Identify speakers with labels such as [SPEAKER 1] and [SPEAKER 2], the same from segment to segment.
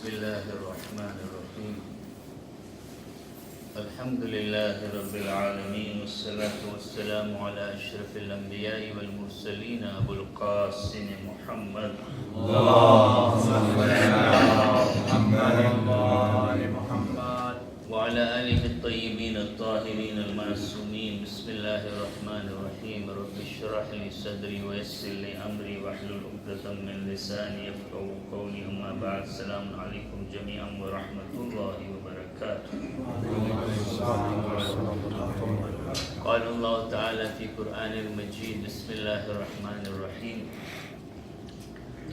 [SPEAKER 1] بسم الله الرحمن الرحيم الحمد لله رب العالمين والصلاة والسلام على أشرف الأنبياء والمرسلين أبو القاسم محمد
[SPEAKER 2] اللهم صل على محمد
[SPEAKER 1] وعلى آله الطيبين الطاهرين المعصومين بسم الله الرحمن الرحيم رب اشرح لي صدري ويسر لي أمري واحلل عقدة من لساني يفقهوا قولي أما بعد السلام عليكم جميعا ورحمة الله وبركاته. قال الله تعالى في قرآن المجيد بسم الله الرحمن الرحيم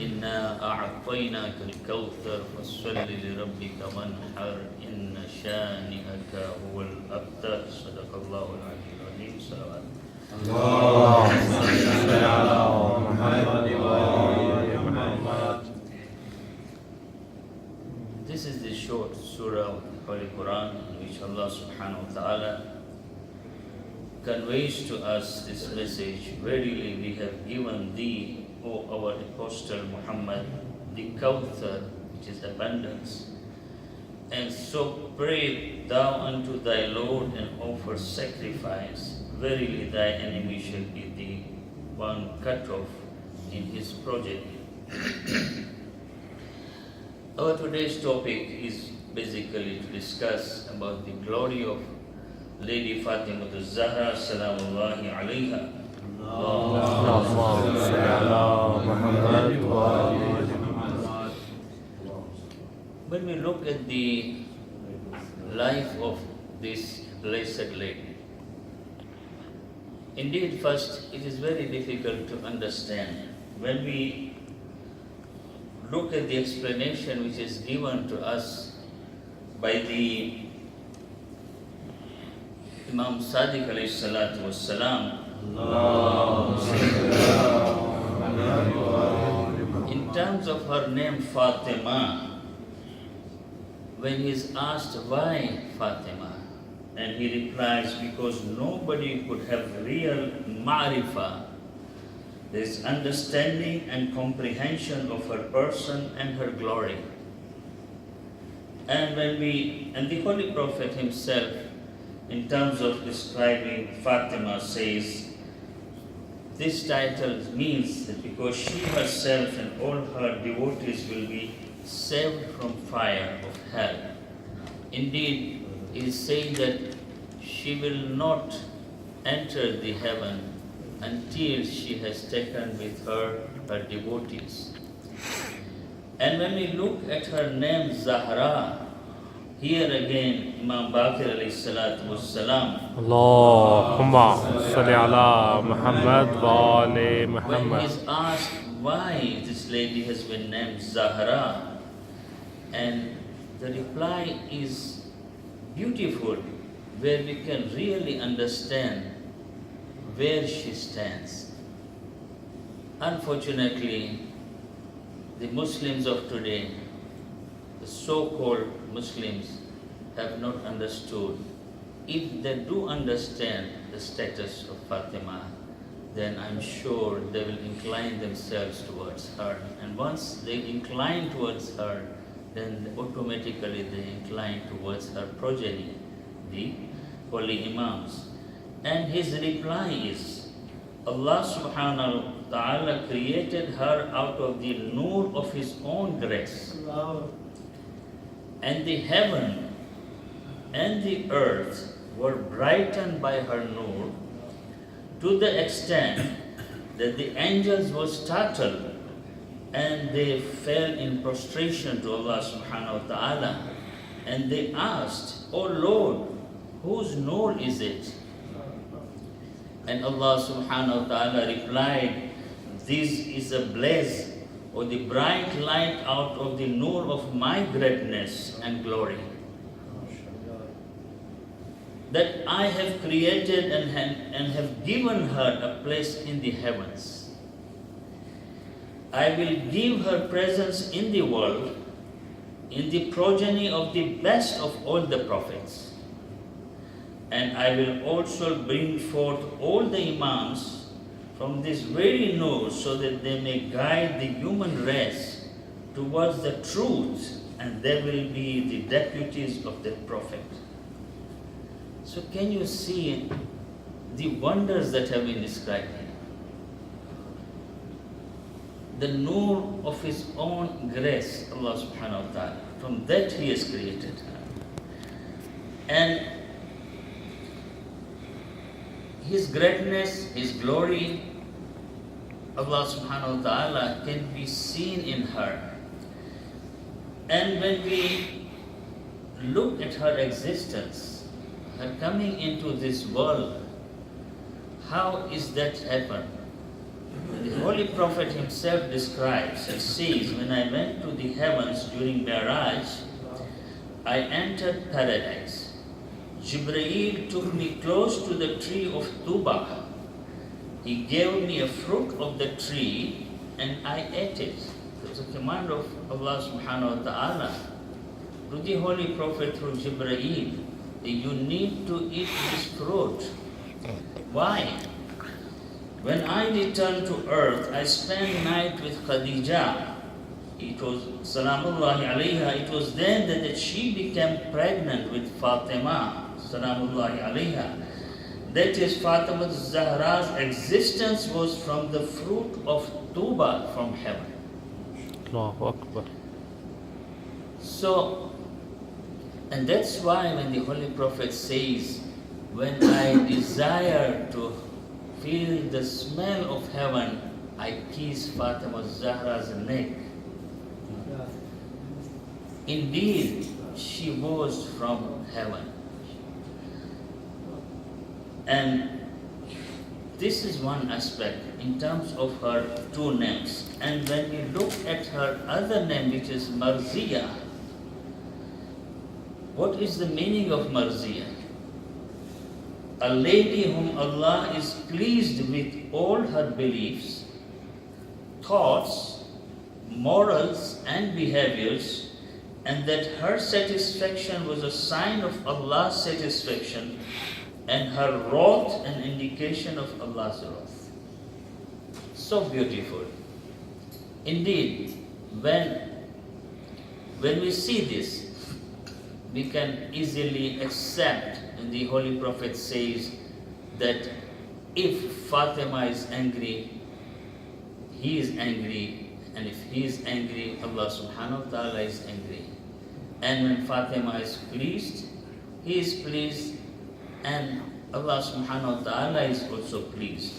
[SPEAKER 1] إنا أعطيناك الكوثر فصل لربك وانحر إن شانئك هو الأبتر صدق الله العلي العظيم. صلوات
[SPEAKER 2] اللهم صل على محمد وآل محمد.
[SPEAKER 1] This is the short surah of the Holy Quran in which Allah subhanahu wa ta'ala conveys to us this message. Verily we have given thee, O our Apostle Muhammad, the Kawthar, which is abundance. And so pray thou unto thy Lord and offer sacrifice. Verily thy enemy shall be the one cut off in his project. Our today's topic is basically to discuss about the glory of Lady Fatima Zahra salamullahi alayha. When we look at the life of this blessed lady, indeed first it is very difficult to understand. When we look at the explanation which is given to us by the Imam Sadiq alayhi salatu wassalam, in terms of her name Fatima, when he is asked why Fatima, and he replies, because nobody could have real ma'rifah, this understanding and comprehension of her person and her glory. And the Holy Prophet himself, in terms of describing Fatima, says, this title means that because she herself and all her devotees will be saved from fire of hell. Indeed, it is said that she will not enter the heaven until she has taken with her her devotees. And when we look at her name Zahra, here again Imam Baqir alayhi salatu wassalam,
[SPEAKER 2] Allahumma salli ala Muhammad wa ali
[SPEAKER 1] when
[SPEAKER 2] Muhammad.
[SPEAKER 1] he is asked why this lady has been named Zahra, and the reply is beautiful, where we can really understand where she stands. Unfortunately, the Muslims of today, the so-called Muslims, have not understood. If they do understand the status of Fatima, then I'm sure they will incline themselves towards her. And once they incline towards her, then automatically they incline towards her progeny, the holy Imams. And his reply is, Allah subhanahu wa ta'ala created her out of the nur of His own grace. And the heaven and the earth were brightened by her nur to the extent that the angels were startled and they fell in prostration to Allah subhanahu wa ta'ala. And they asked, O Lord, whose nur is it? And Allah subhanahu wa ta'ala replied, this is a blaze or the bright light out of the nur of my greatness and glory, that I have created and have given her a place in the heavens. I will give her presence in the world, in the progeny of the best of all the prophets. And I will also bring forth all the Imams from this very nur, so that they may guide the human race towards the truth, and they will be the deputies of the Prophet. So can you see the wonders that have been described here? The nur of His own grace, Allah subhanahu wa ta'ala, from that He has created her. And His greatness, His glory, Allah subhanahu wa ta'ala can be seen in her. And when we look at her existence, her coming into this world, how is that happen? The Holy Prophet himself describes and says, when I went to the heavens during Miraj, I entered paradise. Jibreel took me close to the tree of Tuba. He gave me a fruit of the tree and I ate it. It was a command of Allah subhanahu wa ta'ala to the Holy Prophet through Jibreel. You need to eat this fruit. Why? When I returned to earth, I spent night with Khadija. It was, Salamullahi alayha, it was then that she became pregnant with Fatima, Salamullahi alayha. That is, Fatima Zahra's existence was from the fruit of Tuba from heaven.
[SPEAKER 2] Allahu Akbar.
[SPEAKER 1] So, and that's why when the Holy Prophet says, when I desire to feel the smell of heaven, I kiss Fatima Zahra's neck. Indeed, she was from heaven. And this is one aspect in terms of her two names. And when we look at her other name, which is Marziya, what is the meaning of Marziya? A lady whom Allah is pleased with all her beliefs, thoughts, morals and behaviors, and that her satisfaction was a sign of Allah's satisfaction, and her wrath an indication of Allah's wrath. So beautiful. Indeed, when we see this, we can easily accept, and the Holy Prophet says that if Fatima is angry, he is angry, and if he is angry, Allah subhanahu wa ta'ala is angry. And when Fatima is pleased, he is pleased, and Allah subhanahu wa ta'ala is also pleased.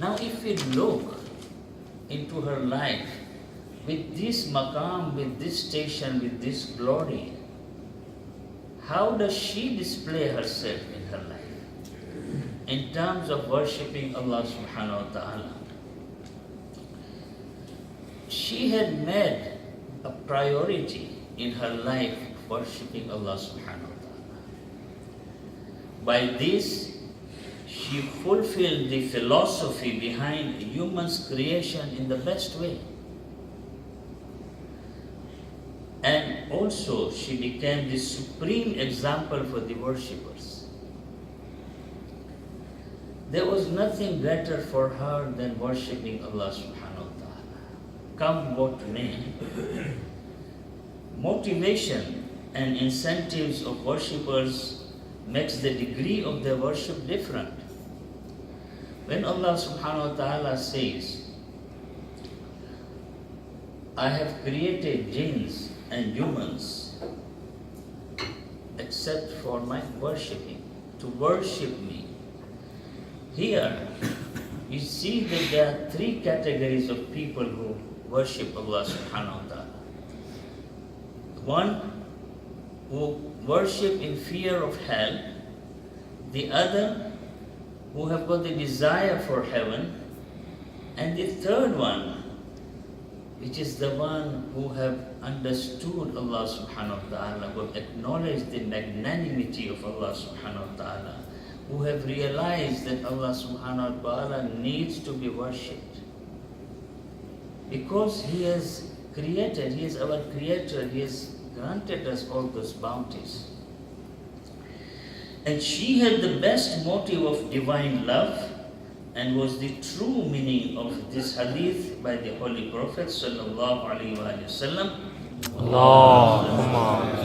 [SPEAKER 1] Now if we look into her life, with this maqam, with this station, with this glory, how does she display herself in her life in terms of worshipping Allah subhanahu wa ta'ala? She had made a priority in her life worshipping Allah subhanahu wa ta'ala. By this, she fulfilled the philosophy behind human's creation in the best way. And also, she became the supreme example for the worshippers. There was nothing better for her than worshipping Allah subhanahu wa ta'ala. Come what may. Motivation and incentives of worshippers makes the degree of their worship different. When Allah subhanahu wa ta'ala says, I have created jinns and humans except for my worshipping, to worship me. Here, you see that there are three categories of people who worship Allah subhanahu wa ta'ala. One who worship in fear of hell, the other who have got the desire for heaven, and the third one, which is the one who have understood Allah subhanahu wa ta'ala, who have acknowledged the magnanimity of Allah subhanahu wa ta'ala, who have realized that Allah subhanahu wa ta'ala needs to be worshipped. Because He has created, He is our creator, He has granted us all those bounties. And she had the best motive of divine love and was the true meaning of this hadith by the Holy Prophet sallallahu alaihi wasallam.
[SPEAKER 2] اللهم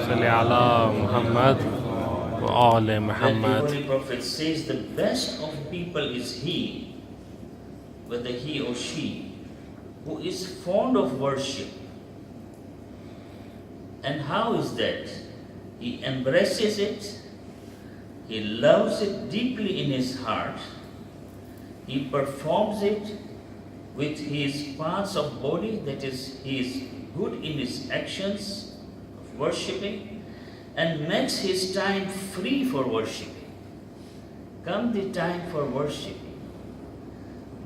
[SPEAKER 2] صل على محمد وآل
[SPEAKER 1] That the
[SPEAKER 2] Muhammad.
[SPEAKER 1] Holy Prophet says the best of people is he, whether he or she, who is fond of worship. And how is that? He embraces it, he loves it deeply in his heart, he performs it with his parts of body, that is, he is good in his actions of worshipping, and makes his time free for worshipping. Come the time for worshipping,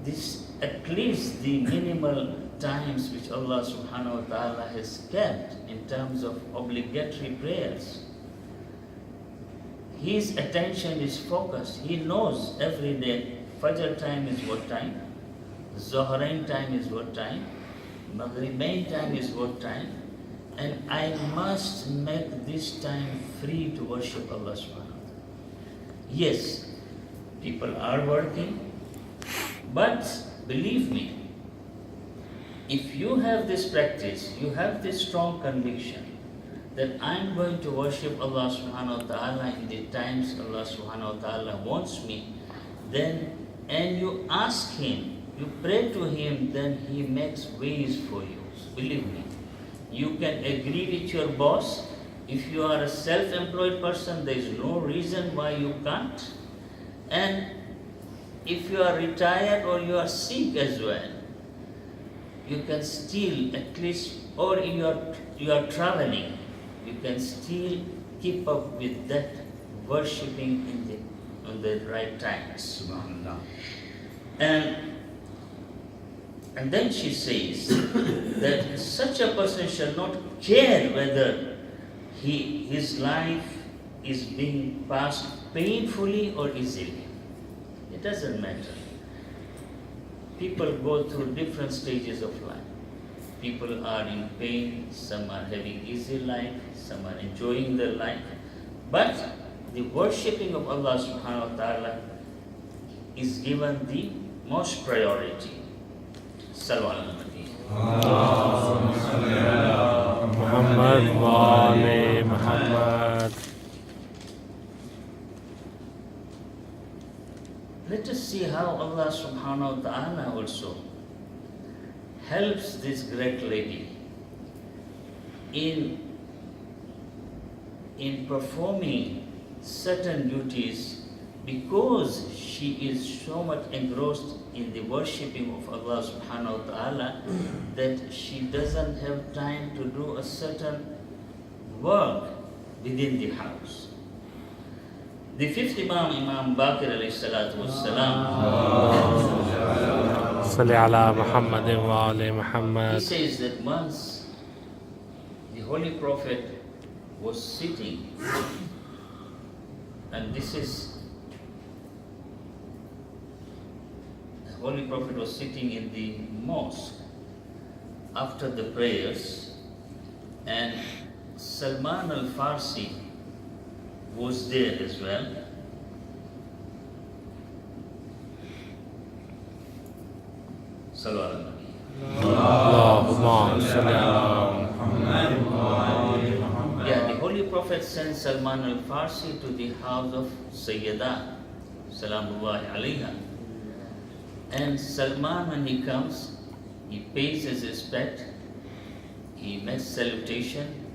[SPEAKER 1] this at least the minimal times which Allah subhanahu wa ta'ala has kept in terms of obligatory prayers. His attention is focused. He knows every day Fajr time is what time, Zohrain time is what time, Maghribain time is what time, and I must make this time free to worship Allah subhanahu wa ta'ala. Yes, people are working, but believe me, if you have this practice, you have this strong conviction that I'm going to worship Allah subhanahu wa ta'ala in the times Allah subhanahu wa ta'ala wants me, then, and you ask Him, you pray to Him, then He makes ways for you. Believe me. You can agree with your boss. If you are a self-employed person, there is no reason why you can't. And if you are retired or you are sick as well, you can still at least, or you are traveling, you can still keep up with that worshipping on the right times.
[SPEAKER 3] Subhanallah.
[SPEAKER 1] And then she says that such a person shall not care whether his life is being passed painfully or easily. It doesn't matter. People go through different stages of life. People are in pain, some are having easy life, some are enjoying their life. But the worshipping of Allah subhanahu wa ta'ala is given the most priority. Salwa al-Nabi.
[SPEAKER 2] محمد وآل محمد.
[SPEAKER 1] Let us see how Allah subhanahu wa ta'ala also helps this great lady in performing certain duties, because she is so much engrossed in the worshipping of Allah subhanahu wa ta'ala that she doesn't have time to do a certain work within the house. The fifth Imam, Imam Baqir alayhi salatu wassalam,
[SPEAKER 2] صل على محمد وآل
[SPEAKER 1] he
[SPEAKER 2] Muhammad.
[SPEAKER 1] says that once the Holy Prophet was sitting, and this is, the Holy Prophet was sitting in the mosque after the prayers, and Salman al-Farsi was there as well. Sallallahu alaihi
[SPEAKER 2] اللهم صل على
[SPEAKER 1] Yeah, the Holy Prophet sent Salman al-Farsi to the house of Sayyidah, Salamullahi alayha. And Salman, when he comes, he pays his respect, he makes salutation,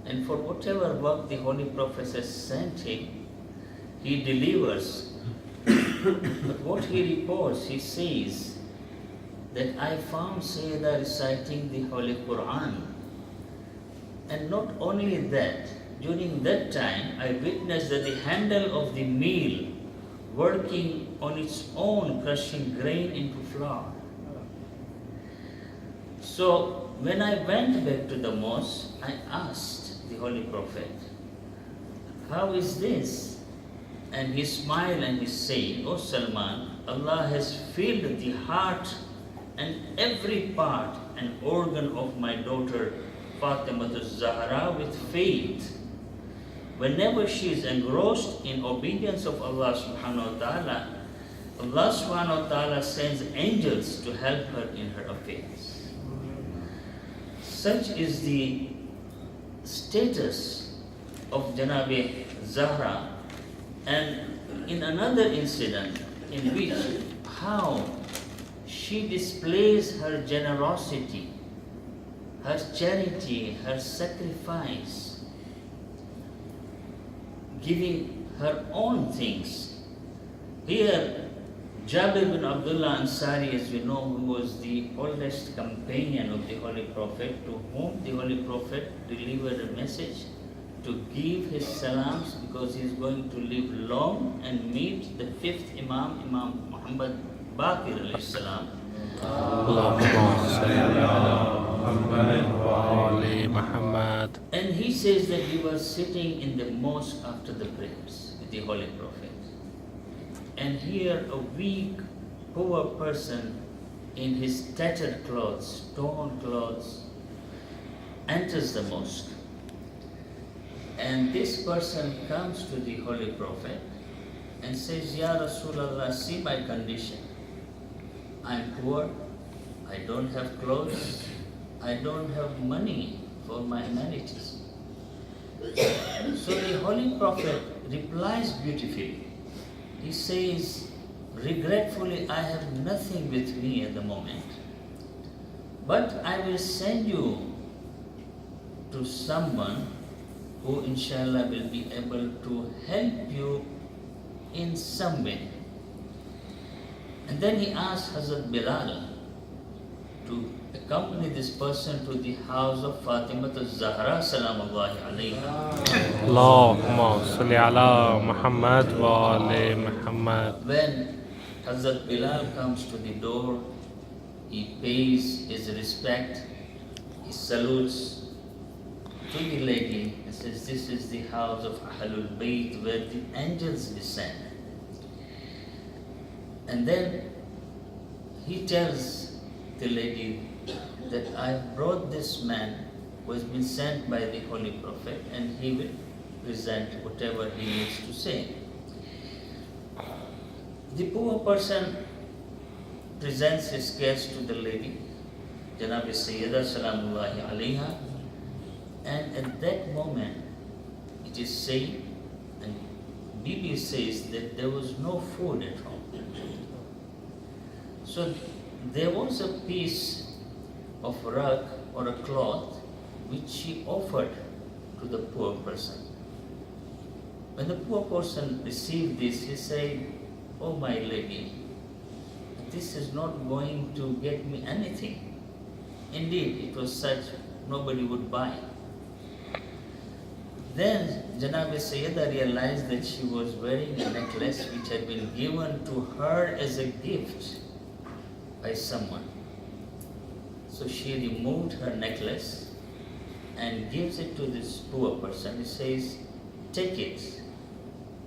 [SPEAKER 1] and for whatever work the Holy Prophet has sent him, he delivers. But what he reports, he says that I found Sayyidah reciting the Holy Quran. And not only that, during that time, I witnessed that the handle of the mill working on its own, crushing grain into flour. So when I went back to the mosque, I asked the Holy Prophet, how is this? And he smiled and he said, "O Salman, Allah has filled the heart and every part and organ of my daughter Fatima Zahra with faith. Whenever she is engrossed in obedience of Allah subhanahu wa ta'ala, Allah subhanahu wa ta'ala sends angels to help her in her affairs. Such is the status of Janabi Zahra. And in another incident in which how she displays her generosity, her charity, her sacrifice, giving her own things. Here, Jabir bin Abdullah Ansari, as we know, who was the oldest companion of the Holy Prophet, to whom the Holy Prophet delivered a message to give his salams because he is going to live long and meet the fifth Imam, Imam Muhammad Baqir alayhi salam. And he says that he was sitting in the mosque after the prayers with the Holy Prophet. And here a weak, poor person in his tattered clothes, torn clothes, enters the mosque. And this person comes to the Holy Prophet and says, Ya Rasulullah, see my condition. I'm poor, I don't have clothes, I don't have money for my amenities. So the Holy Prophet replies beautifully. He says, regretfully, I have nothing with me at the moment, but I will send you to someone who inshallah will be able to help you in some way. And then he asked Hazrat Bilal to accompany this person to the house of Fatima al-Zahra salamullahi alayha.
[SPEAKER 2] Allahumma salli ala Muhammad wa ali Muhammad.
[SPEAKER 1] When Hazrat Bilal comes to the door, he pays his respect, he salutes to the lady and says, this is the house of Ahlul Bayt where the angels descend. And then he tells the lady that I brought this man who has been sent by the Holy Prophet and he will present whatever he needs to say. The poor person presents his case to the lady, Janabi Sayyida Salamullahi Alayha, and at that moment it is said, and Bibi says that there was no food at home. So there was a piece of rug or a cloth which she offered to the poor person. When the poor person received this, he said, oh my lady, this is not going to get me anything. Indeed, it was such nobody would buy. Then Janabi Sayyida realized that she was wearing a necklace which had been given to her as a gift by someone. So she removed her necklace and gives it to this poor person. He says, take it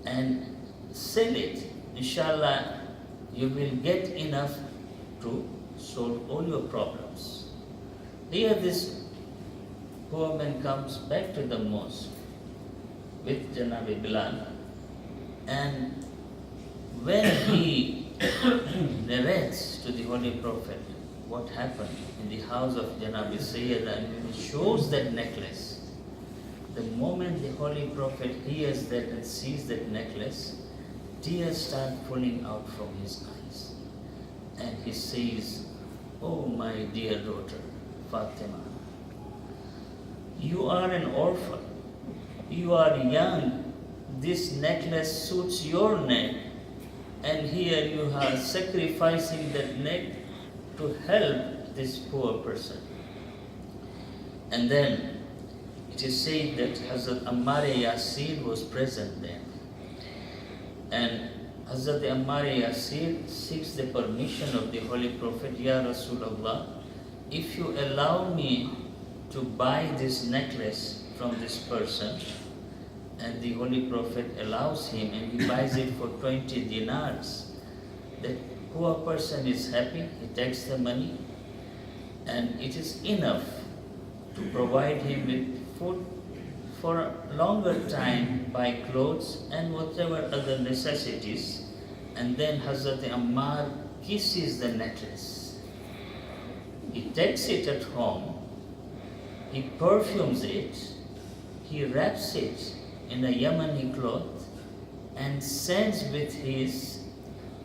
[SPEAKER 1] and sell it. Inshallah, you will get enough to solve all your problems. Here this poor man comes back to the mosque with Janabi Bilal, and when he narrates to the Holy Prophet what happened in the house of Janabi Sayyida, and he shows that necklace, the moment the Holy Prophet hears that and sees that necklace, tears start falling out from his eyes. And he says, oh my dear daughter, Fatima, you are an orphan, you are young, this necklace suits your neck, and here you are sacrificing that neck to help this poor person. And then it is said that Hazrat Ammar Yasir was present there. And Hazrat Ammar Yasir seeks the permission of the Holy Prophet, Ya Rasulullah, if you allow me to buy this necklace from this person, and the Holy Prophet allows him and he buys it for 20 dinars, that poor person is happy, he takes the money, and it is enough to provide him with food for a longer time, buy clothes and whatever other necessities And then Hazrat Ammar kisses the necklace. He takes it at home, he perfumes it, he wraps it in a Yemeni cloth and sends with his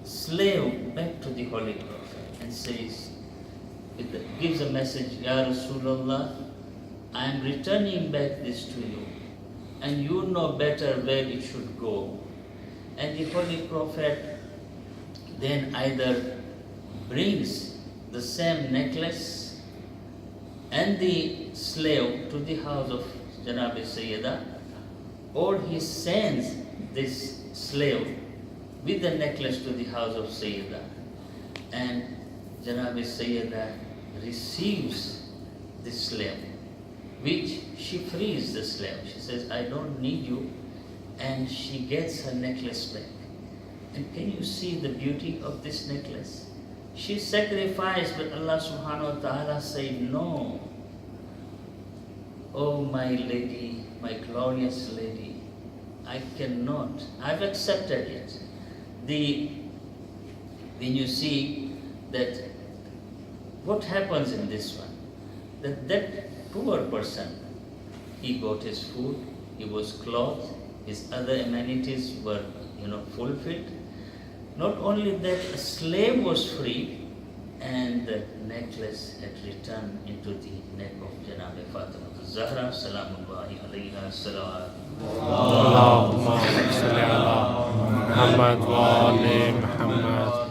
[SPEAKER 1] slave back to the Holy Prophet and says, gives a message, Ya Rasulullah, I am returning back this to you, and you know better where it should go. And the Holy Prophet then either brings the same necklace and the slave to the house of Janabi Sayyida, or he sends this slave with the necklace to the house of Sayyida, and Janabi Sayyida receives the slave, which she frees the slave. She says, I don't need you, and she gets her necklace back. And can you see the beauty of this necklace? She sacrificed, but Allah subhanahu wa ta'ala said, no. Oh my lady, my glorious lady, I cannot. I've accepted it. When you see that, what happens in this one? That poor person, he got his food, he was clothed, his other amenities were, fulfilled. Not only that, a slave was freed, and the necklace had returned into the neck of Janabi Fatima Zahra, salamullahi alayha, salawat.
[SPEAKER 2] Allahumma salli ala Muhammad wa ali Muhammad.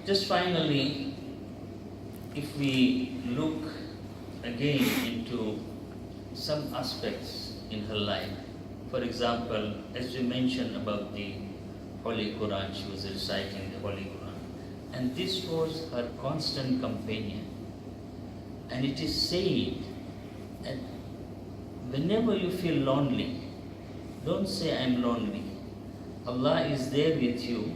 [SPEAKER 1] Just finally, if we look again into some aspects in her life, for example, as we mentioned about the Holy Quran, she was reciting the Holy Quran, and this was her constant companion. And it is said that whenever you feel lonely, don't say I'm lonely. Allah is there with you,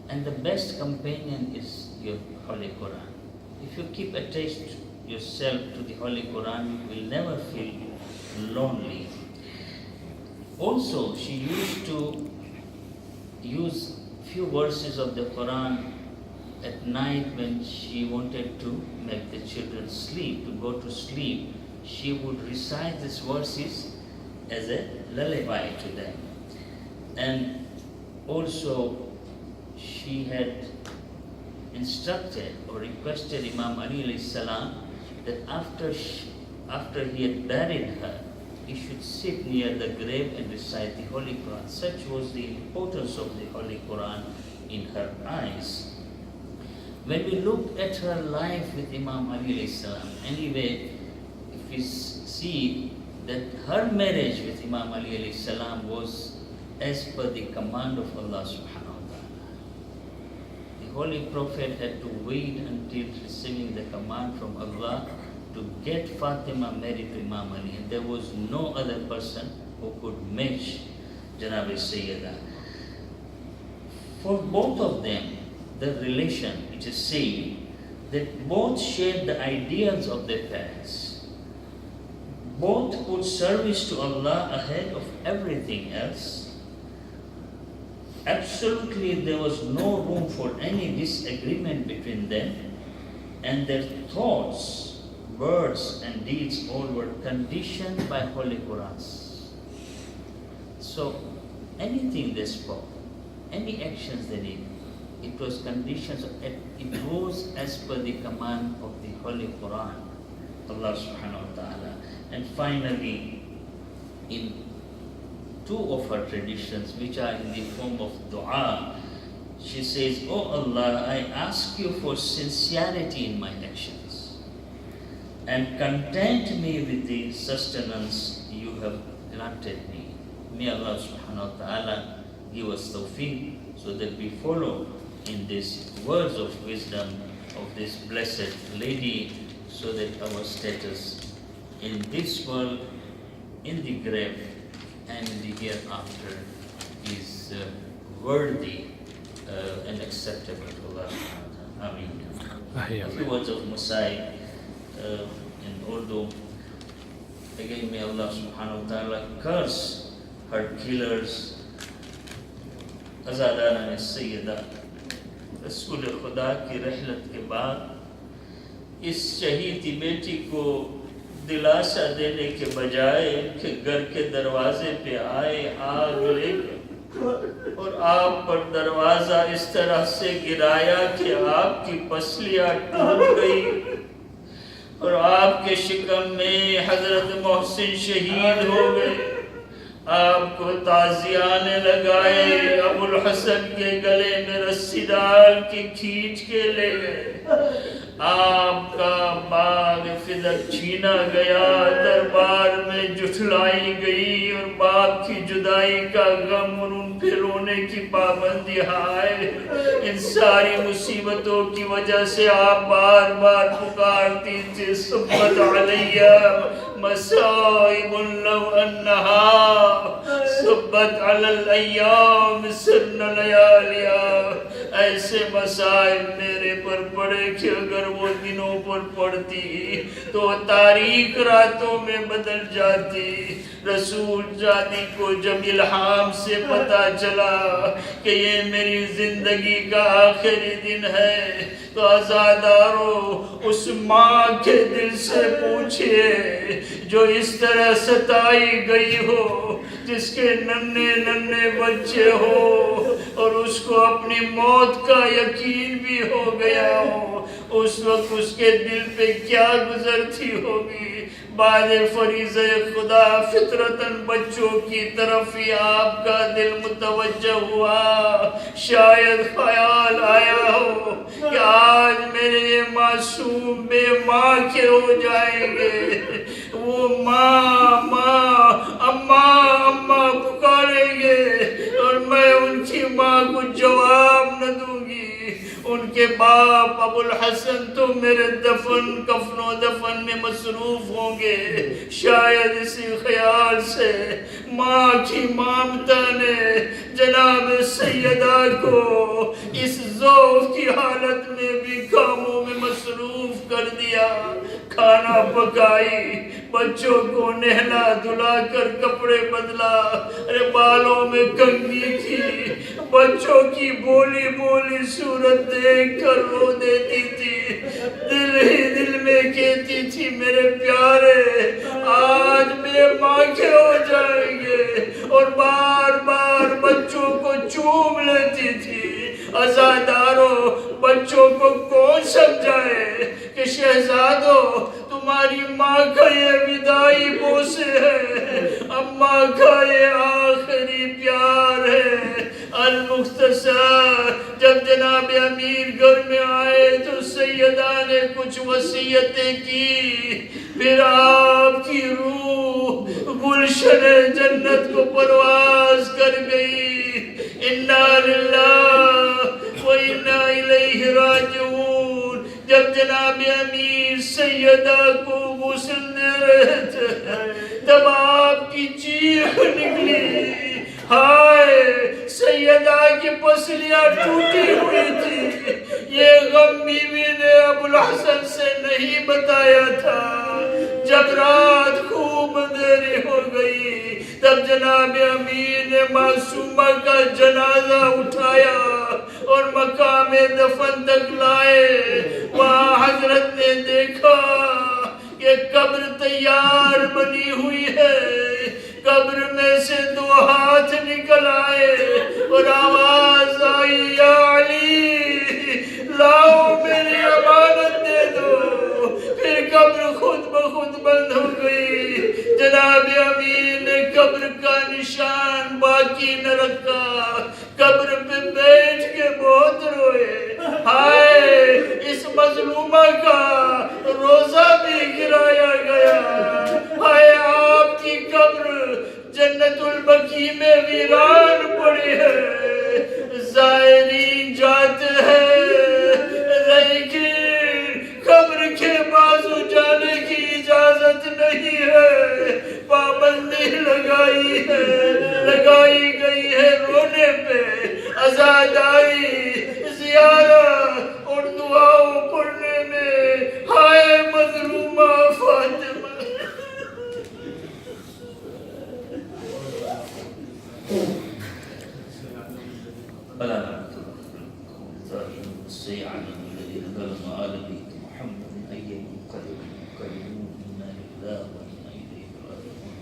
[SPEAKER 1] and the best companion is your Holy Quran. If you keep attached yourself to the Holy Quran, you will never feel lonely. Also, she used to use few verses of the Quran at night when she wanted to make the children sleep, to go to sleep. She would recite these verses as a lullaby to them. And also, she had instructed or requested Imam Ali alayhi salam that after he had buried her, he should sit near the grave and recite the Holy Quran. Such was the importance of the Holy Quran in her eyes. When we look at her life with Imam Ali alayhi salam, anyway, if we see that her marriage with Imam Ali alayhi salam was as per the command of Allah subhanahu wa ta'ala. The Holy Prophet had to wait until receiving the command from Allah to get Fatima married to Imam Ali, and there was no other person who could match Janabi Sayyida. For both of them, the relation, it is said that both shared the ideals of their parents. Both put service to Allah ahead of everything else. Absolutely, there was no room for any disagreement between them, and their thoughts, words and deeds all were conditioned by Holy Qurans. So anything they spoke, any actions they did, it was conditions, it was as per the command of the Holy Quran, Allah subhanahu wa ta'ala. And finally, in two of her traditions, which are in the form of dua, she says, "Oh Allah, I ask you for sincerity in my actions, and content me with the sustenance you have granted me." May Allah subhanahu wa ta'ala give us tawfiq so that we follow in these words of wisdom of this blessed lady, so that our status in this world, in the grave, and in the hereafter is worthy and acceptable to Allah subhanahu wa ta'ala. Ameen. A few words of Musai, and although Again, may Allah subhanahu wa ta'ala curse her killers. ازادانہ سیدہ رسول خدا کی رحلت کے بعد اس شہید بیٹی کو دلاسا دینے کے بجائے ان کے گھر کے دروازے پہ آئے آگ لے کر اور آپ پر دروازہ اس طرح سے گرایا کہ آپ کی پسلیاں ٹوٹ گئی اور آپ کے شکم میں حضرت محسن شہید ہو گئے. آپ کو تعزیانے لگائے, ابو الحسن کے گلے میں رسی ڈال کے کھینچ کے لے گئے. آپ کا باغ فدق چھینا گیا, دربار میں جھٹلائی گئی اور باپ کی جدائی کا غم اور ان پہ رونے کی پابندی آئے. ان ساری مصیبتوں کی وجہ سے آپ بار بار پکارتی تھی صبت علیہ مصائب لو انہا صبت علی الایام سرن لیالیا. ایسے مصائب میرے پر پڑے کہ اگر وہ دنوں پر پڑتی تو تاریخ راتوں میں بدل جاتی. رسول جانی کو جب الہام سے پتہ چلا کہ یہ میری زندگی کا آخری دن ہے تو عزادارو اس ماں کے دل سے پوچھئے جو اس طرح ستائی گئی ہو, جس کے ننھے ننھے بچے ہو اور اس کو اپنی موت کا یقین بھی ہو گیا ہو, اس وقت اس کے دل پہ کیا گزرتی ہوگی. بعد فریضہ خدا فطرتاً بچوں کی طرف ہی آپ کا دل متوجہ ہوا. شاید خیال آیا ہو کہ آج میرے یہ معصوم بے ماں کے ہو جائیں گے. وہ ماں ماں اماں اماں پکاریں گے اور میں ان کی ماں کو جواب نہ دوں گی. ان کے باپ ابو الحسن تو میرے کفن و دفن میں مصروف ہوں گے. شاید اسی خیال سے ماں کی مامتا نے جناب سیدہ کو اس ذوق کی حالت میں بھی کاموں میں مصروف کر دیا. کھانا پکائی, بچوں کو نہلا دھلا کر کپڑے بدلا, ارے بالوں میں کنگھی کی, بچوں کی بولی بولی صورت دیکھ کر رو دیتی تھی. دل ہی دل میں کہتی تھی میرے پیارے آج میرے ماں کے ہو جائیں گے, اور بار بار بچوں کو چوم لیتی تھی. عزاداروں بچوں کو کون سمجھائے کہ شہزادوں تمہاری ماں کا یہ وداعی بوسے ہے, اماں کا یہ آخری پیار ہے. المختصر جب جناب امیر گھر میں آئے تو سیدہ نے کچھ وصیتیں کی, پھر آپ کی روح گلشن جنت کو پرواز کر گئی. انا للہ و انا الیہ راجعون. جب جناب امیر سیدہ کو غسل دے رہے تھے تب آپ کی چیخ نکلی, ہائے سیدہ کی پسلیاں ٹوٹی ہوئی تھی. یہ غم بیوی نے ابو الحسن سے نہیں بتایا تھا. جب رات خوب اندھیری ہو گئی تب جناب امیر نے معصومہ کا جنازہ اٹھایا اور مقام دفن تک لائے. وہاں حضرت نے دیکھا کہ قبر تیار بنی ہوئی ہے. قبر میں سے 2 ہاتھ نکل آئے اور آواز آئی یا علی لاؤ میری امانت دے دو. پھر قبر خود بخود بند ہو گئی. جناب امیر نے قبر کا نشان باقی نہ رکھا, قبر پہ بیٹھ کے بہت روئے. ہائے اس مظلومہ کا روزہ بھی گرایا گیا. ہائے آپ کی قبر جنت البقیع میں ویران پڑی ہے. زائرین جاتے ہیں لیکن قبر کے بازو جانے کی اجازت نہیں ہے. پابندی لگائی گئی ہے رونے پہ, عزاداری زیارت اور دعاؤں پڑھنے میں. ہائے مظلومہ فاطمہ ظلم آل بيت محمد أي منقلبون إنا لله وإنا إليه راجعون.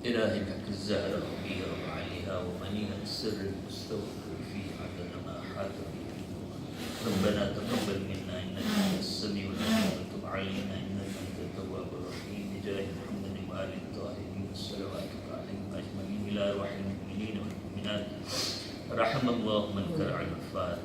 [SPEAKER 1] إلهي لك الزهرة وبيها وعليها ومنيها السر المستودع في عدد ما حاط به. ربنا تقبل منا إنك أنت السميع العليم وتب علينا إنك أنت التواب الرحيم بجاه محمد وآل الطاهرين صلواتك عليهم أجمعين إلى أرواح المؤمنين والمؤمنات. رحم الله من قرأ الفاتحة.